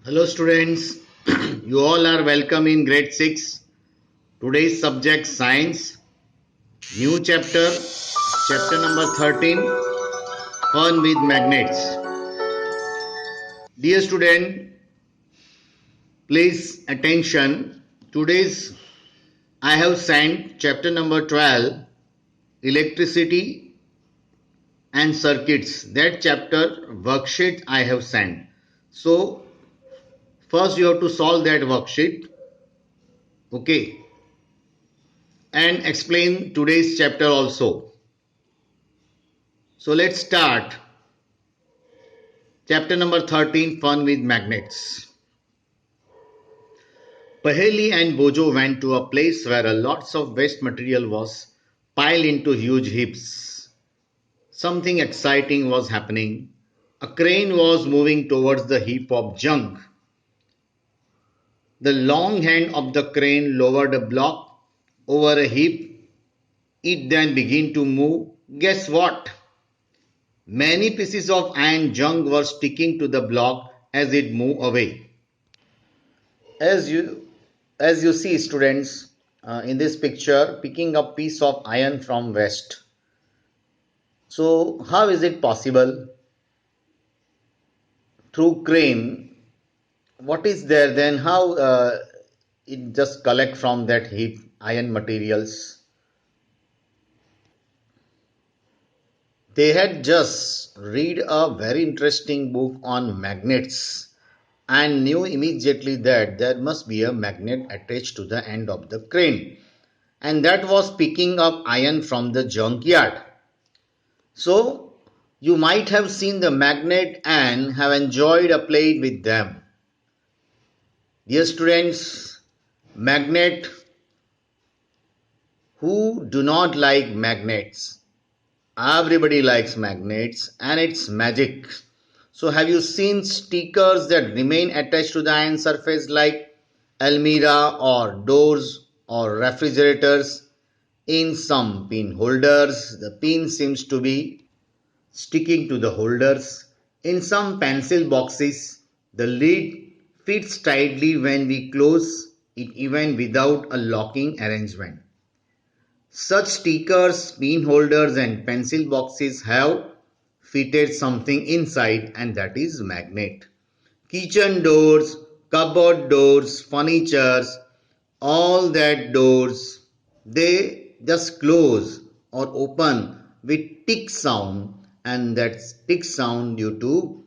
Hello students, you all are welcome in grade 6. Today's subject science, new chapter number 13, fun with magnets. Dear student, please attention. Today's I have sent chapter number 12, electricity and circuits. That chapter worksheet I have sent. So first you have to solve that worksheet. Okay. And explain today's chapter also. So let's start. Chapter number 13, Fun with Magnets. Paheli and Bojo went to a place where lots of waste material was piled into huge heaps. Something exciting was happening. A crane was moving towards the heap of junk. The long hand of the crane lowered a block over a heap. It then began to move. Guess what? Many pieces of iron junk were sticking to the block as it moved away. As you see students in this picture picking up piece of iron from waste. So how is it possible? Through crane. What is there then? How it just collect from that heap iron materials? They had just read a very interesting book on magnets and knew immediately that there must be a magnet attached to the end of the crane, and that was picking up iron from the junkyard. So you might have seen the magnet and have enjoyed a play with them. Dear students, magnet, who do not like magnets? Everybody likes magnets and it's magic. So have you seen stickers that remain attached to the iron surface like almirah or doors or refrigerators? In some pin holders, the pin seems to be sticking to the holders. In some pencil boxes, the lid fits tightly when we close it even without a locking arrangement. Such stickers, pin holders and pencil boxes have fitted something inside, and that is magnet. Kitchen doors, cupboard doors, furnitures, all that doors, they just close or open with tick sound, and that's tick sound due to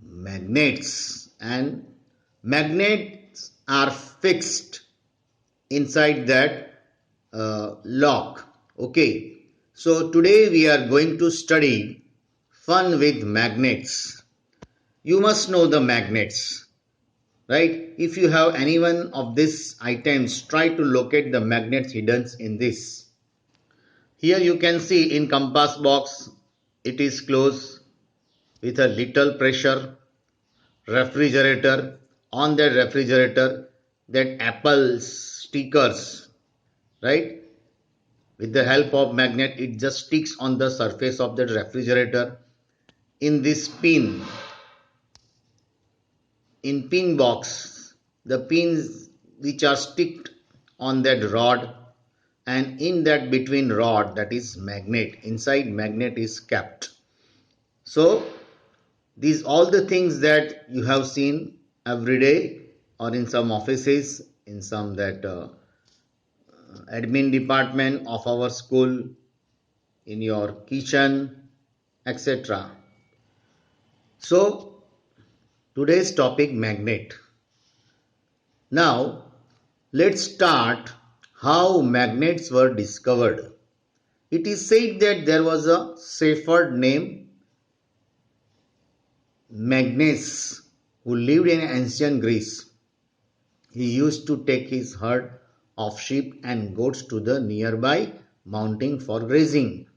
magnets, and magnets are fixed inside that lock. Okay, so today we are going to study fun with magnets. You must know the magnets, right? If you have any one of these items, try to locate the magnets hidden in this. Here you can see in compass box, it is closed with a little pressure. Refrigerator, on that refrigerator, that apple stickers, right? With the help of magnet, it just sticks on the surface of the refrigerator. In this pin, in pin box, the pins which are sticked on that rod, and in that between rod, that is magnet, inside magnet is kept. So these all the things that you have seen every day, or in some offices, in some that admin department of our school, in your kitchen, etc. So today's topic, magnet. Now let's start how magnets were discovered. It is said that there was a shepherd named Magnes who lived in ancient Greece. He used to take his herd of sheep and goats to the nearby mountain for grazing.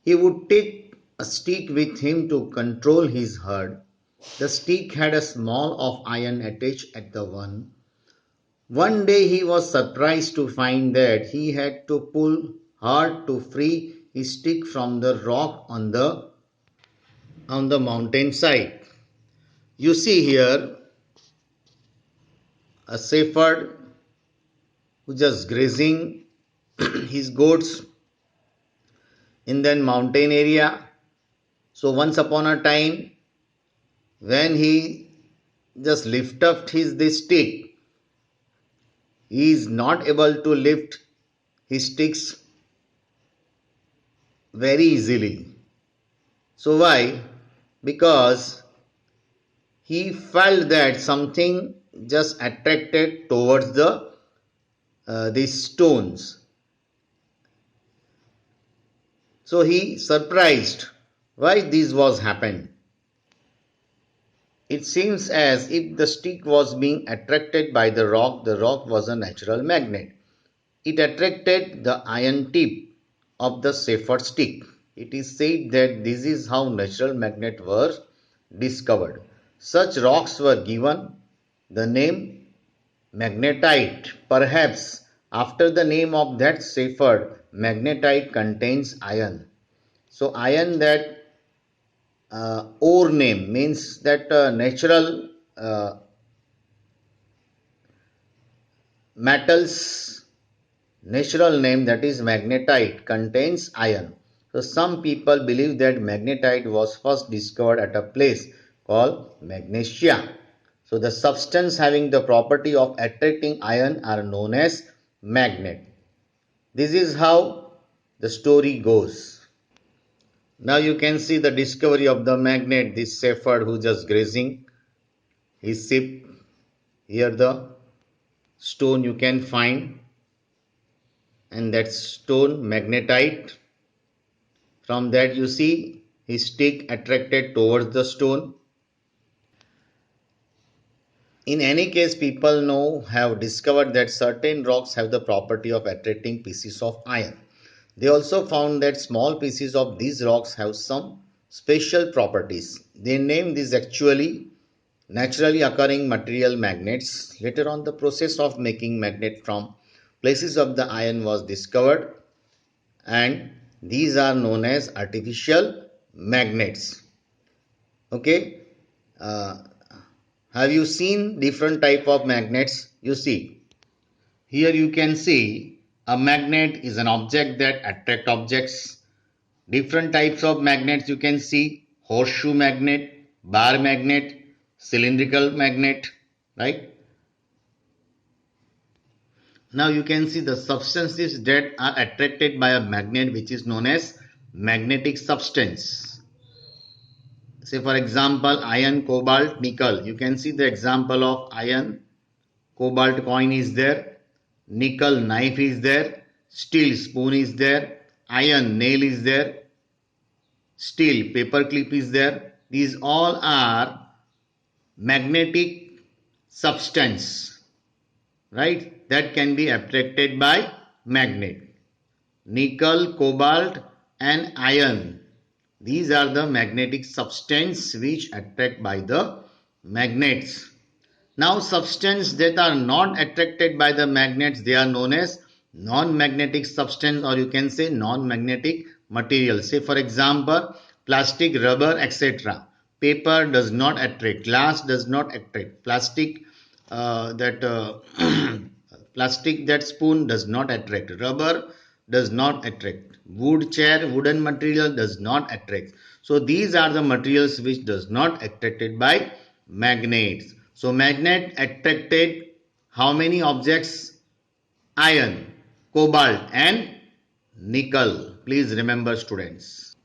He would take a stick with him to control his herd. The stick had a small of iron attached at the one. One day he was surprised to find that he had to pull hard to free his stick from the rock on the mountain side. You see here, a shepherd who just grazing his goats in that mountain area. So once upon a time, when he just lift up his this stick, he is not able to lift his sticks very easily. So why? Because he felt that something just attracted towards these stones. So he surprised why this was happened. It seems as if the stick was being attracted by the rock was a natural magnet. It attracted the iron tip of the safer stick. It is said that this is how natural magnets were discovered. Such rocks were given the name magnetite. Perhaps after the name of that safer, magnetite contains iron. So iron, that ore name, means that natural metals natural name, that is magnetite, contains iron. So some people believe that magnetite was first discovered at a place called Magnesia. So the substance having the property of attracting iron are known as magnet. This is how the story goes. Now you can see the discovery of the magnet, this shepherd who just grazing his sheep. Here the stone you can find, and that stone magnetite. From that you see his stick attracted towards the stone. In any case, people now have discovered that certain rocks have the property of attracting pieces of iron. They also found that small pieces of these rocks have some special properties. They named these actually naturally occurring material magnets. Later on, the process of making magnet from places of the iron was discovered, and these are known as artificial magnets. Okay, uh, have you seen different type of magnets? You see, here you can see a magnet is an object that attract objects. Different types of magnets you can see: horseshoe magnet, bar magnet, cylindrical magnet, right? Now you can see the substances that are attracted by a magnet, which is known as magnetic substance. Say for example, iron, cobalt, nickel. You can see the example of iron, cobalt coin is there, nickel knife is there, steel spoon is there, iron nail is there, steel paper clip is there. These all are magnetic substance, right, that can be attracted by magnet. Nickel, cobalt and iron, these are the magnetic substance which attract by the magnets. Now substance that are not attracted by the magnets, they are known as non-magnetic substance, or you can say non-magnetic material. Say for example, plastic, rubber, etc. Paper does not attract, glass does not attract, plastic plastic, that spoon does not attract, rubber does not attract, wood chair, wooden material does not attract. So these are the materials which does not attracted by magnets. So magnet attracted how many objects? Iron, cobalt and nickel. Please remember, students.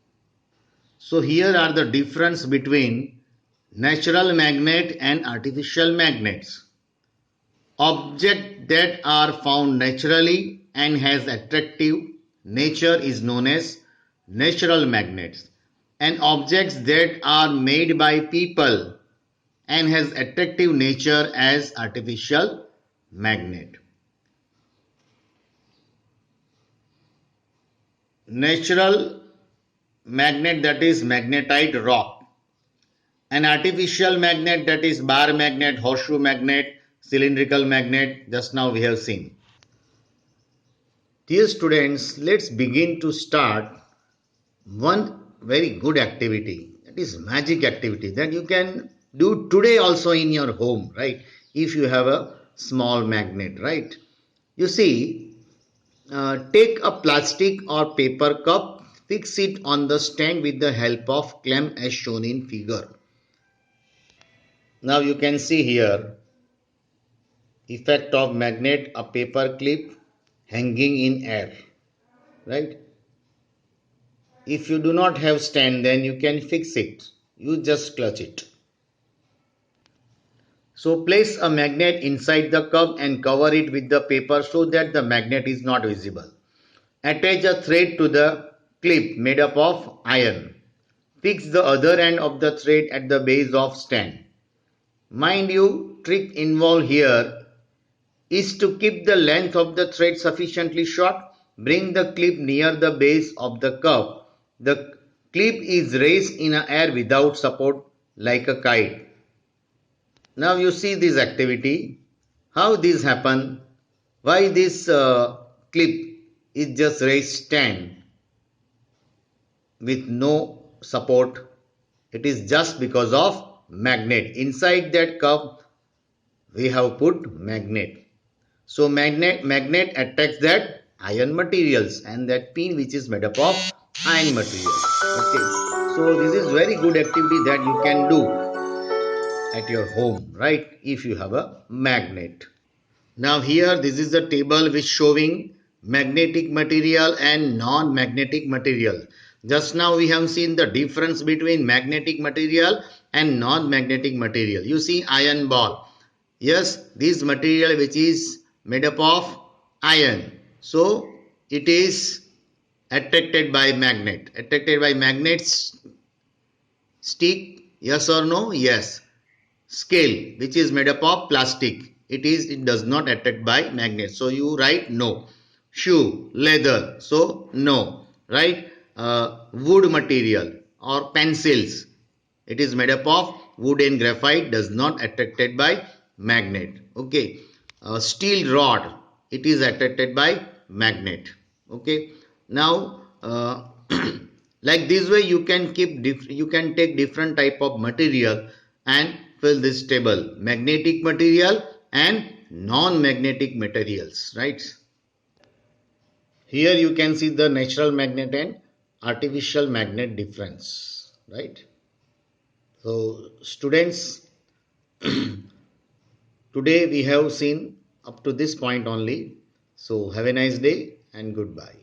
So here are the difference between natural magnet and artificial magnets. Objects that are found naturally and has attractive nature is known as natural magnets, and objects that are made by people and has attractive nature as artificial magnet. Natural magnet, that is magnetite rock, an artificial magnet, that is bar magnet, horseshoe magnet, cylindrical magnet, just now we have seen. Dear students, let's begin to start one very good activity, that is magic activity, that you can do today also in your home, right? If you have a small magnet, right? You see, take a plastic or paper cup, fix it on the stand with the help of clamp as shown in figure. Now you can see here effect of magnet, a paper clip hanging in air, right? If you do not have stand, then you can fix it. You just clutch it. So place a magnet inside the cup and cover it with the paper so that the magnet is not visible. Attach a thread to the clip made up of iron. Fix the other end of the thread at the base of stand. Mind you, trick involved here is to keep the length of the thread sufficiently short. Bring the clip near the base of the cup. The clip is raised in air without support like a kite. Now you see this activity, how this happen, why this clip is just raised stand with no support. It is just because of magnet. Inside that cup we have put magnet. So magnet attacks that iron materials and that pin which is made up of iron material. Okay. So this is very good activity that you can do at your home, right? If you have a magnet. Now here this is the table which showing magnetic material and non-magnetic material. Just now we have seen the difference between magnetic material and non-magnetic material. You see iron ball. Yes, this material which is made up of iron. So it is attracted by magnet. Attracted by magnets stick, yes or no? Yes. Scale which is made up of plastic, it does not attract by magnet, so you write no. Shoe, leather, so no, right? Wood material or pencils, it is made up of wood and graphite, does not attracted by magnet. Okay. Steel rod, it is attracted by magnet. Okay. Now like this way you can you can take different type of material and fill this table, magnetic material and non-magnetic materials, right? Here you can see the natural magnet and artificial magnet difference, right? So students, today we have seen up to this point only. So have a nice day and goodbye.